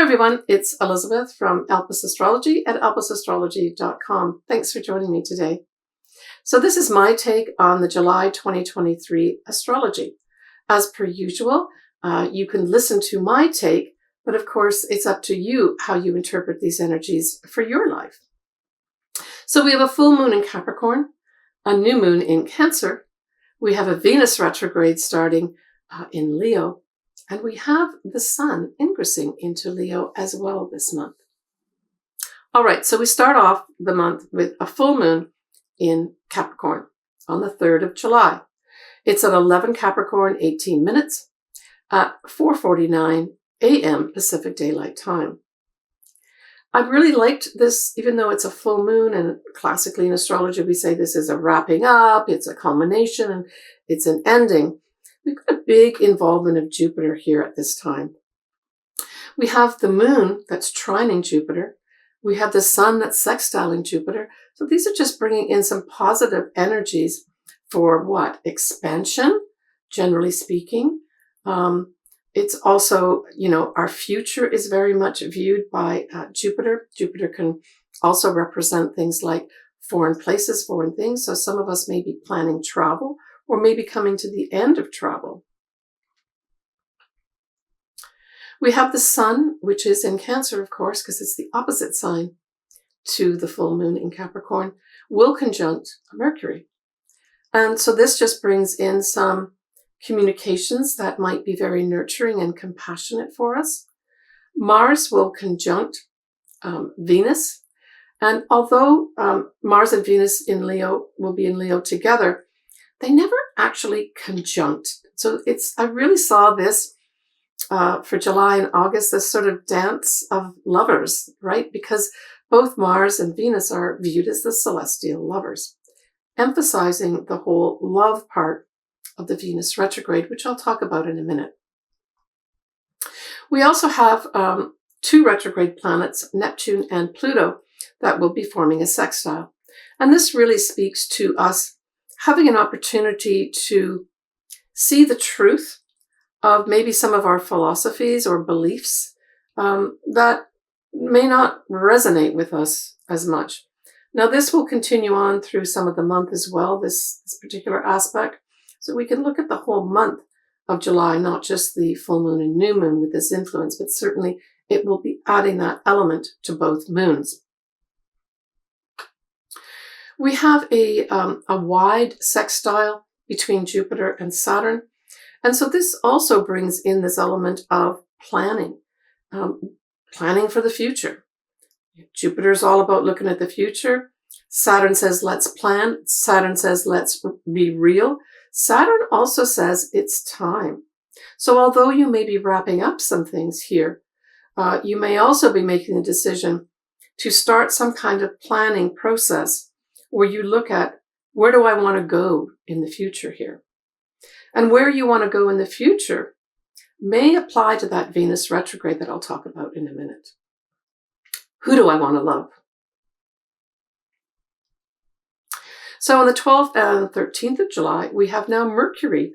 everyone, it's Elizabeth from elpisastrology at elpisastrology.com. Thanks for joining me today. So this is my take on the July 2023 astrology. As per usual, you can listen to my take, but of course it's up to you how you interpret these energies for your life. So we have a full moon in Capricorn, a new moon in Cancer, we have a Venus retrograde starting in Leo, and we have the Sun ingressing into Leo as well this month. All right, so we start off the month with a full moon in Capricorn on the 3rd of July. It's at 11 Capricorn, 18 minutes at 4:49 a.m. Pacific Daylight Time. I really liked this, even though it's a full moon, and classically in astrology we say this is a wrapping up, it's a culmination, and it's an ending. We've got a big involvement of Jupiter here at this time. We have the moon that's trining Jupiter. We have the sun that's sextiling Jupiter. So these are just bringing in some positive energies for what? Expansion, generally speaking. It's also, our future is very much viewed by Jupiter. Jupiter can also represent things like foreign places, foreign things. So some of us may be planning travel or maybe coming to the end of travel. We have the sun, which is in Cancer, of course, because it's the opposite sign to the full moon in Capricorn, will conjunct Mercury. And so this just brings in some communications that might be very nurturing and compassionate for us. Mars will conjunct Venus. And although Mars and Venus in Leo will be in Leo together, they never actually conjunct. So I really saw this for July and August, this sort of dance of lovers, right? Because both Mars and Venus are viewed as the celestial lovers, emphasizing the whole love part of the Venus retrograde, which I'll talk about in a minute. We also have two retrograde planets, Neptune and Pluto, that will be forming a sextile. And this really speaks to us having an opportunity to see the truth of maybe some of our philosophies or beliefs that may not resonate with us as much. Now, this will continue on through some of the month as well, this particular aspect. So we can look at the whole month of July, not just the full moon and new moon with this influence, but certainly it will be adding that element to both moons. We have a wide sextile between Jupiter and Saturn. And so this also brings in this element of planning, planning for the future. Jupiter is all about looking at the future. Saturn says, let's plan. Saturn says, let's be real. Saturn also says it's time. So although you may be wrapping up some things here, you may also be making a decision to start some kind of planning process where you look at, where do I want to go in the future here? And where you want to go in the future may apply to that Venus retrograde that I'll talk about in a minute. Who do I want to love? So on the 12th and 13th of July, we have now Mercury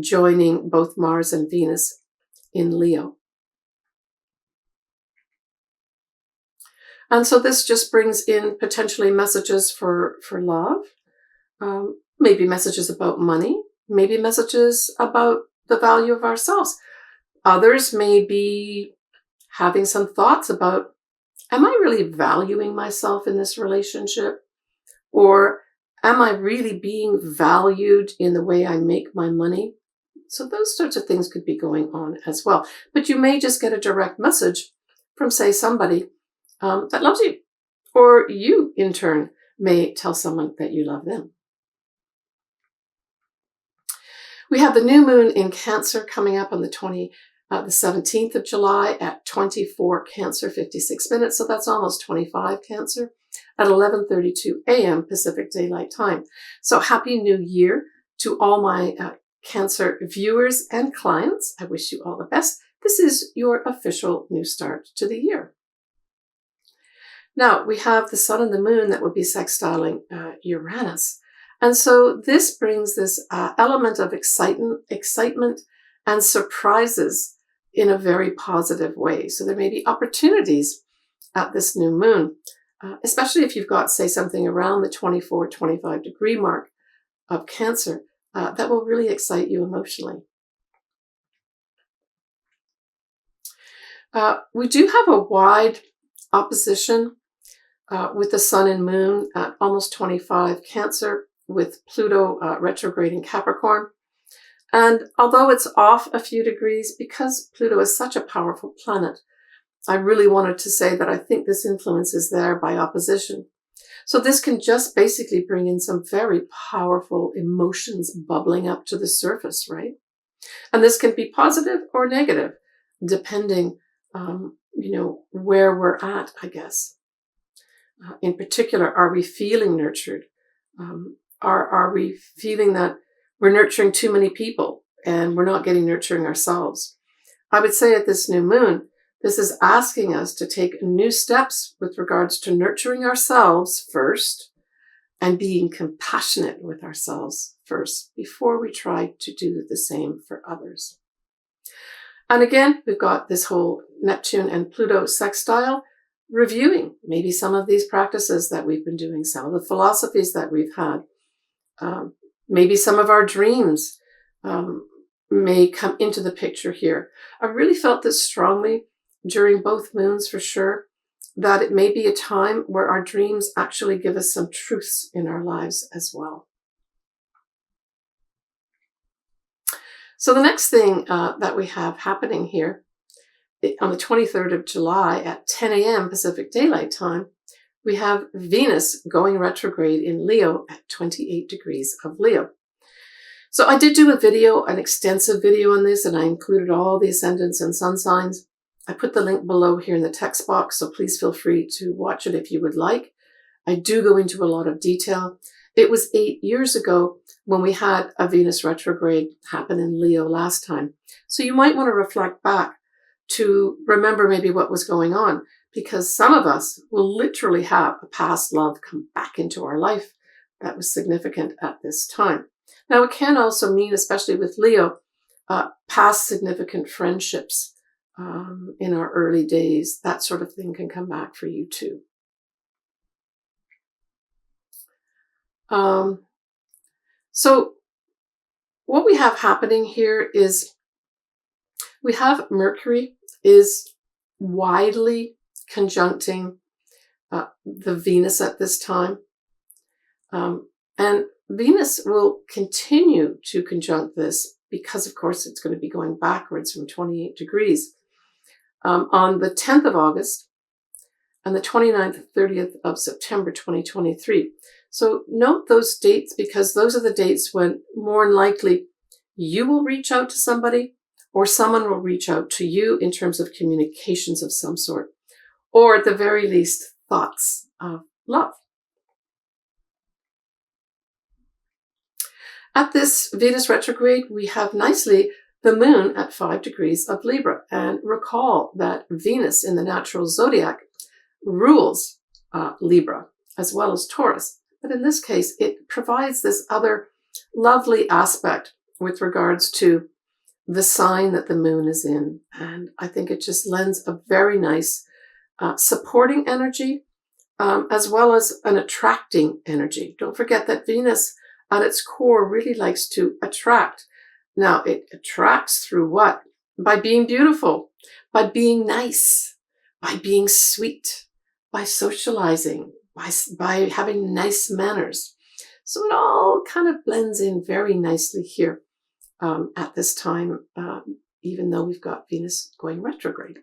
joining both Mars and Venus in Leo. And so this just brings in potentially messages for love, maybe messages about money, maybe messages about the value of ourselves. Others may be having some thoughts about, am I really valuing myself in this relationship? Or am I really being valued in the way I make my money? So those sorts of things could be going on as well. But you may just get a direct message from, say, somebody that loves you. Or you, in turn, may tell someone that you love them. We have the new moon in Cancer coming up on the 17th of July at 24 Cancer, 56 minutes. So that's almost 25 Cancer at 11:32 a.m. Pacific Daylight Time. So happy new year to all my Cancer viewers and clients. I wish you all the best. This is your official new start to the year. Now, we have the sun and the moon that will be sextiling Uranus. And so this brings this element of excitement and surprises in a very positive way. So there may be opportunities at this new moon, especially if you've got, say, something around the 24, 25 degree mark of Cancer, that will really excite you emotionally. We do have a wide opposition with the Sun and Moon at almost 25 Cancer, with Pluto retrograde in Capricorn. And although it's off a few degrees, because Pluto is such a powerful planet, I really wanted to say that I think this influence is there by opposition. So this can just basically bring in some very powerful emotions bubbling up to the surface, right? And this can be positive or negative, depending, where we're at, I guess. In particular, are we feeling nurtured? Are we feeling that we're nurturing too many people and we're not getting nurturing ourselves? I would say at this new moon, this is asking us to take new steps with regards to nurturing ourselves first and being compassionate with ourselves first before we try to do the same for others. And again, we've got this whole Neptune and Pluto sextile, reviewing maybe some of these practices that we've been doing, some of the philosophies that we've had. Maybe some of our dreams may come into the picture here. I really felt this strongly during both moons for sure, that it may be a time where our dreams actually give us some truths in our lives as well. So the next thing that we have happening here, on the 23rd of July at 10 a.m. Pacific Daylight Time, we have Venus going retrograde in Leo at 28 degrees of Leo. So I did do a video, an extensive video on this, and I included all the ascendants and sun signs. I put the link below here in the text box, so please feel free to watch it if you would like. I do go into a lot of detail. It was 8 years ago when we had a Venus retrograde happen in Leo last time. So you might want to reflect back to remember maybe what was going on, because some of us will literally have a past love come back into our life that was significant at this time. Now, it can also mean, especially with Leo, past significant friendships in our early days. That sort of thing can come back for you too. So what we have happening here is we have Mercury is widely conjuncting the Venus at this time. And Venus will continue to conjunct this because, of course, it's going to be going backwards from 28 degrees on the 10th of August and the 29th and 30th of September 2023. So note those dates, because those are the dates when more than likely you will reach out to somebody or someone will reach out to you in terms of communications of some sort, or at the very least, thoughts of love. At this Venus retrograde, we have nicely the moon at 5 degrees of Libra. And recall that Venus in the natural zodiac rules Libra as well as Taurus. But in this case, it provides this other lovely aspect with regards to the sign that the moon is in. And I think it just lends a very nice supporting energy, as well as an attracting energy. Don't forget that Venus at its core really likes to attract. Now, it attracts through what? By being beautiful, by being nice, by being sweet, by socializing, by having nice manners. So it all kind of blends in very nicely here at this time, even though we've got Venus going retrograde.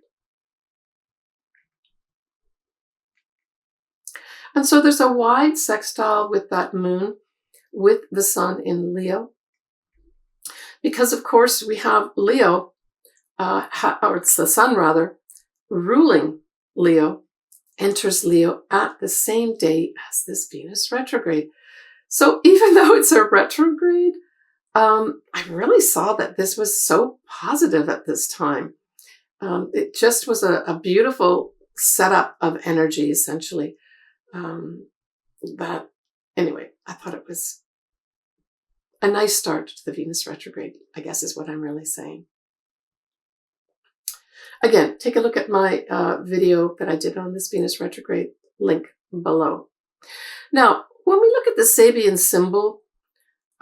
And so there's a wide sextile with that moon, with the sun in Leo. Because, of course, we have Leo, or it's the sun rather, ruling Leo, enters Leo at the same day as this Venus retrograde. So even though it's a retrograde, I really saw that this was so positive at this time. It just was a beautiful setup of energy, essentially. Anyway, I thought it was a nice start to the Venus retrograde, I guess is what I'm really saying. Again, take a look at my video that I did on this Venus retrograde, link below. Now, when we look at the Sabian symbol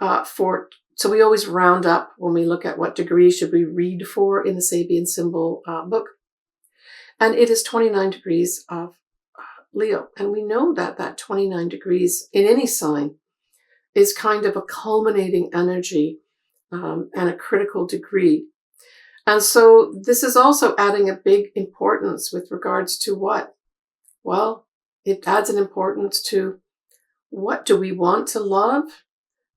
so we always round up when we look at what degree should we read for in the Sabian symbol book. And it is 29 degrees of Leo. And we know that that 29 degrees in any sign is kind of a culminating energy and a critical degree. And so this is also adding a big importance with regards to what? Well, it adds an importance to what do we want to love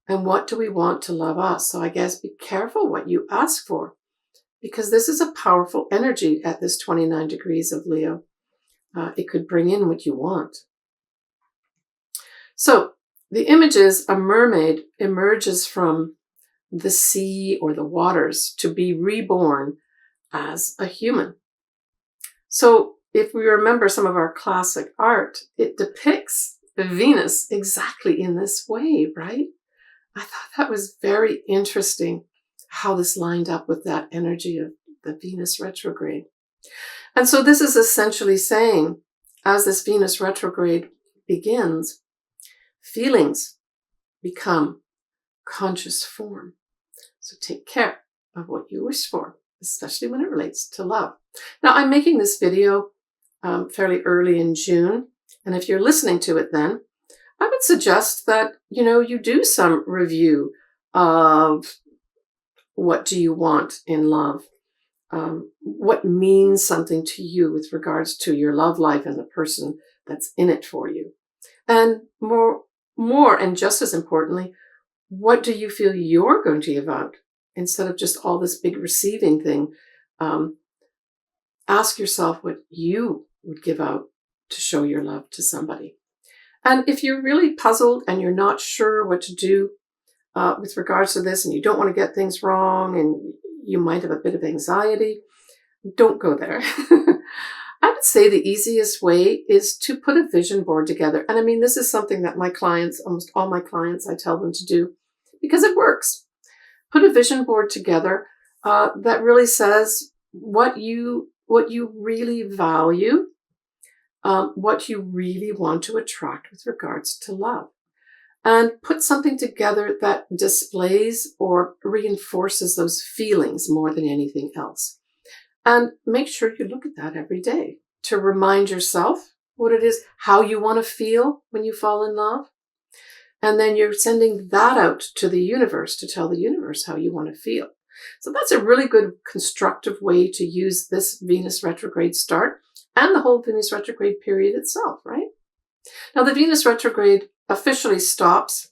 and what do we want to love us. So I guess be careful what you ask for, because this is a powerful energy at this 29 degrees of Leo. It could bring in what you want. So the image is a mermaid emerges from the sea or the waters to be reborn as a human. So if we remember some of our classic art, it depicts Venus exactly in this way, right? I thought that was very interesting how this lined up with that energy of the Venus retrograde. And so this is essentially saying, as this Venus retrograde begins, feelings become conscious form. So take care of what you wish for, especially when it relates to love. Now, I'm making this video fairly early in June. And if you're listening to it then, I would suggest that, you do some review of what do you want in love? What means something to you with regards to your love life and the person that's in it for you? And more and just as importantly, what do you feel you're going to give out? Instead of just all this big receiving thing, ask yourself what you would give out to show your love to somebody. And if you're really puzzled and you're not sure what to do with regards to this, and you don't want to get things wrong, and you might have a bit of anxiety, don't go there. I would say the easiest way is to put a vision board together. And I mean, this is something that my clients, almost all my clients, I tell them to do because it works. Put a vision board together that really says what you really value, what you really want to attract with regards to love. And put something together that displays or reinforces those feelings more than anything else. And make sure you look at that every day to remind yourself what it is, how you want to feel when you fall in love. And then you're sending that out to the universe to tell the universe how you want to feel. So that's a really good constructive way to use this Venus retrograde start and the whole Venus retrograde period itself, right? Now, the Venus retrograde officially stops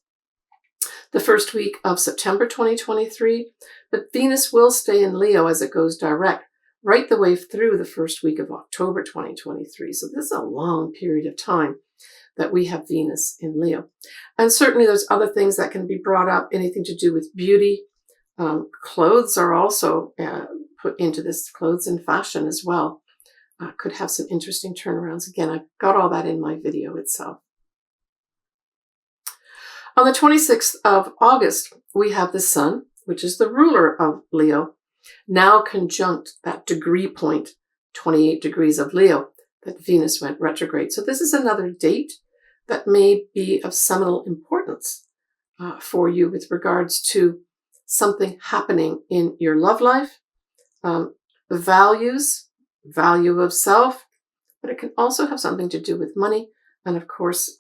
the first week of September 2023, but Venus will stay in Leo as it goes direct right the way through the first week of October 2023. So this is a long period of time that we have Venus in Leo. And certainly there's other things that can be brought up, anything to do with beauty. Clothes are also put into this, clothes and fashion as well. Could have some interesting turnarounds. Again, I've got all that in my video itself. On the 26th of August, we have the Sun, which is the ruler of Leo, now conjunct that degree point, 28 degrees of Leo, that Venus went retrograde. So this is another date that may be of seminal importance for you with regards to something happening in your love life, values, value of self, but it can also have something to do with money and, of course,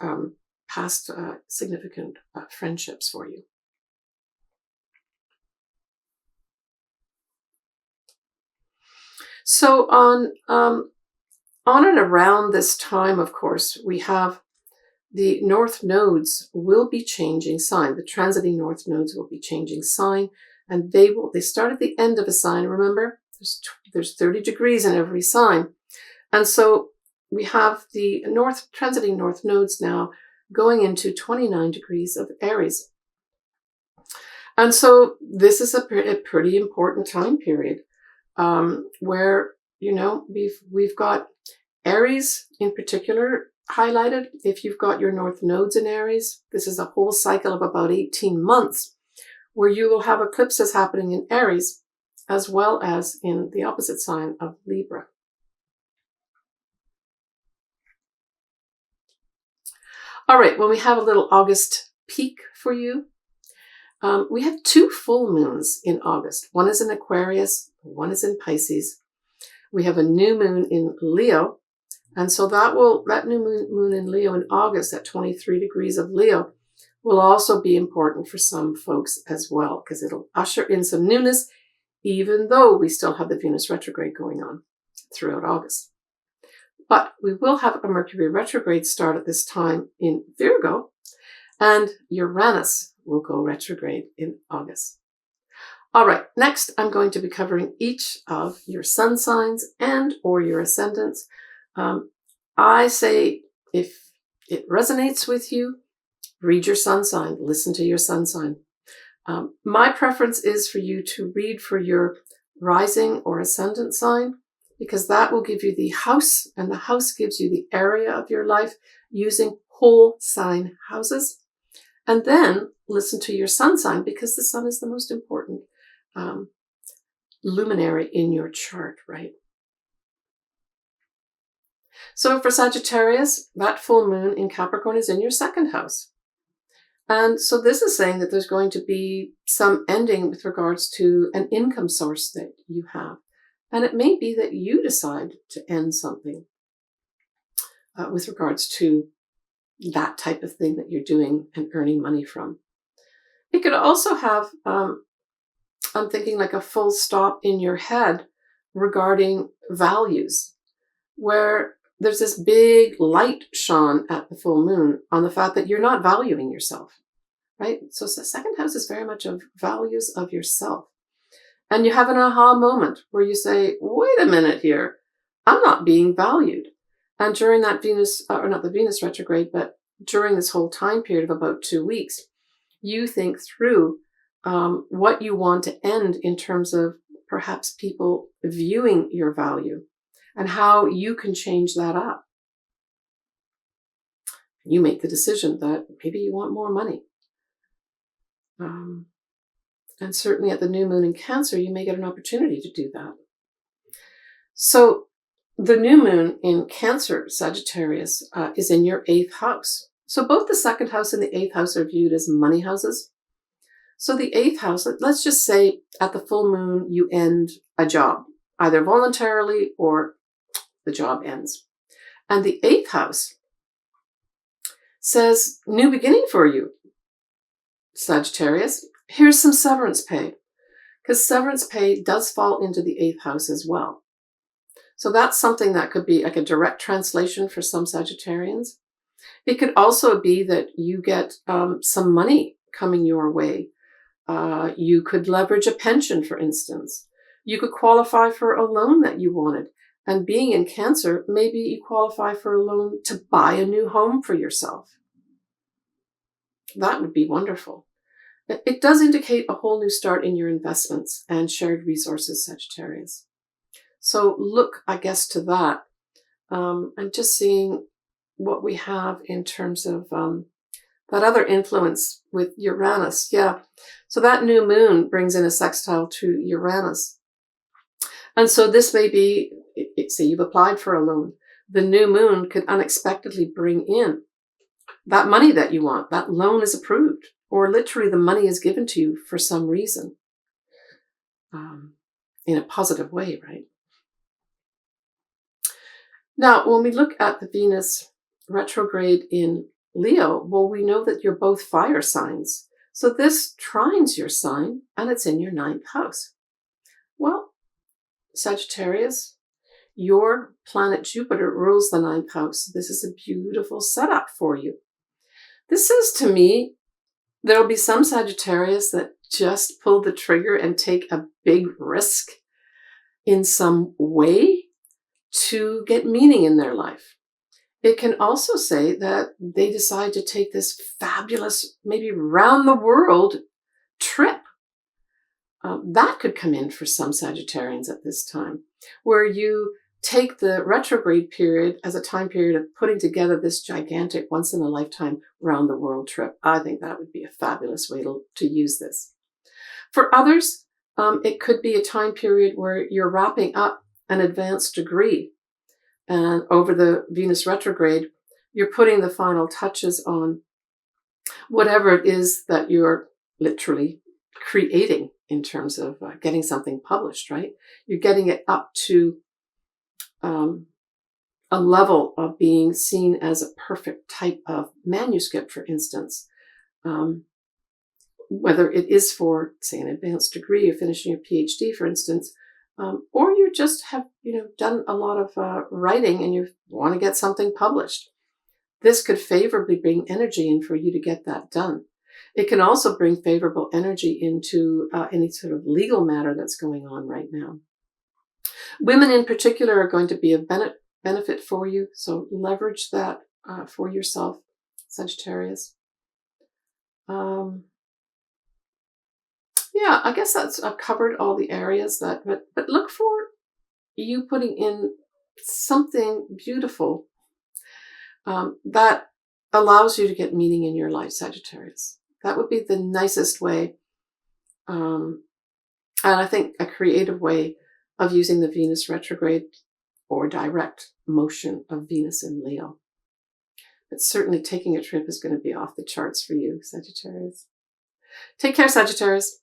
past significant friendships for you. So on and around this time, of course, we have the north nodes will be changing sign. The transiting north nodes will be changing sign, and they start at the end of a sign. Remember, there's 30 degrees in every sign. And so we have the transiting north nodes now going into 29 degrees of Aries. And so this is a pretty important time period where, we've got Aries in particular highlighted. If you've got your north nodes in Aries, this is a whole cycle of about 18 months where you will have eclipses happening in Aries. as well as in the opposite sign of Libra. All right, well, we have a little August peek for you. We have 2 full moons in August. One is in Aquarius, one is in Pisces. We have a new moon in Leo. And so that new moon in Leo in August at 23 degrees of Leo will also be important for some folks as well, because it'll usher in some newness, even though we still have the Venus retrograde going on throughout August. But we will have a Mercury retrograde start at this time in Virgo, and Uranus will go retrograde in August. All right, next I'm going to be covering each of your sun signs and or your ascendants. I say if it resonates with you, read your sun sign, listen to your sun sign. My preference is for you to read for your rising or ascendant sign, because that will give you the house, and the house gives you the area of your life using whole sign houses. And then listen to your sun sign, because the sun is the most important luminary in your chart, right? So for Sagittarius, that full moon in Capricorn is in your 2nd house. And so this is saying that there's going to be some ending with regards to an income source that you have. And it may be that you decide to end something with regards to that type of thing that you're doing and earning money from. It could also have, I'm thinking like a full stop in your head regarding values, where there's this big light shone at the full moon on the fact that you're not valuing yourself, right? So the 2nd house is very much of values of yourself. And you have an aha moment where you say, wait a minute here, I'm not being valued. And during that Venus, or not the Venus retrograde, but during this whole time period of about 2 weeks, you think through what you want to end in terms of perhaps people viewing your value and how you can change that up. You make the decision that maybe you want more money. And certainly at the new moon in Cancer, you may get an opportunity to do that. So the new moon in Cancer, Sagittarius, is in your 8th house. So both the 2nd house and the 8th house are viewed as money houses. So the 8th house, let's just say at the full moon, you end a job, either voluntarily or the job ends. And the 8th house says, new beginning for you, Sagittarius. Here's some severance pay, because severance pay does fall into the 8th house as well. So that's something that could be like a direct translation for some Sagittarians. It could also be that you get some money coming your way. You could leverage a pension, for instance. You could qualify for a loan that you wanted. And being in Cancer, maybe you qualify for a loan to buy a new home for yourself. That would be wonderful. It does indicate a whole new start in your investments and shared resources, Sagittarius. So look, I guess, to that. I'm just seeing what we have in terms of that other influence with Uranus. Yeah. So that new moon brings in a sextile to Uranus. And so this may be, say you've applied for a loan. The new moon could unexpectedly bring in that money that you want. That loan is approved, or literally the money is given to you for some reason, in a positive way, right? Now, when we look at the Venus retrograde in Leo, well, we know that you're both fire signs. So this trines your sign, and it's in your 9th house. Well, Sagittarius, your planet Jupiter rules the 9th house. This is a beautiful setup for you. This says to me, there'll be some Sagittarius that just pull the trigger and take a big risk in some way to get meaning in their life. It can also say that they decide to take this fabulous, maybe round the world trip. That could come in for some Sagittarians at this time, where you take the retrograde period as a time period of putting together this gigantic once-in-a-lifetime round-the-world trip. I think that would be a fabulous way to use this. For others, It could be a time period where you're wrapping up an advanced degree, and over the Venus retrograde, you're putting the final touches on whatever it is that you're literally creating in terms of getting something published, right? You're getting it up to a level of being seen as a perfect type of manuscript, for instance. Whether it is for, say, an advanced degree, or finishing your Ph.D., for instance, or you just have, done a lot of writing and you want to get something published. This could favorably bring energy in for you to get that done. It can also bring favorable energy into any sort of legal matter that's going on right now. Women in particular are going to be a benefit for you, so leverage that for yourself, Sagittarius. Yeah, I guess I've covered all the areas but look for you putting in something beautiful that allows you to get meaning in your life, Sagittarius. That would be the nicest way, and I think a creative way of using the Venus retrograde or direct motion of Venus in Leo. But certainly taking a trip is going to be off the charts for you, Sagittarius. Take care, Sagittarius.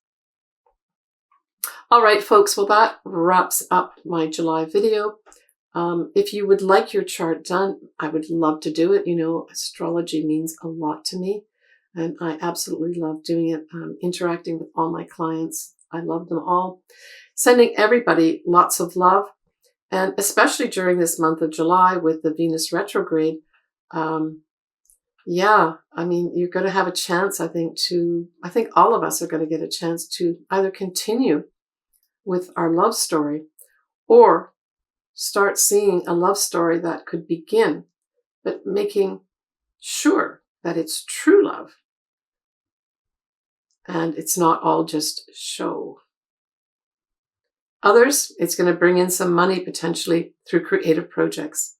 All right, folks, well, that wraps up my July video. If you would like your chart done, I would love to do it. Astrology means a lot to me, and I absolutely love doing it, interacting with all my clients. I love them all. Sending everybody lots of love, and especially during this month of July with the Venus retrograde. Yeah, I mean, you're going to have a chance, I think all of us are going to get a chance to either continue with our love story or start seeing a love story that could begin, but making sure that it's true love and it's not all just show. Others, it's going to bring in some money potentially through creative projects.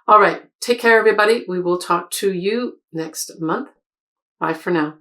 All right, take care, everybody. We will talk to you next month. Bye for now.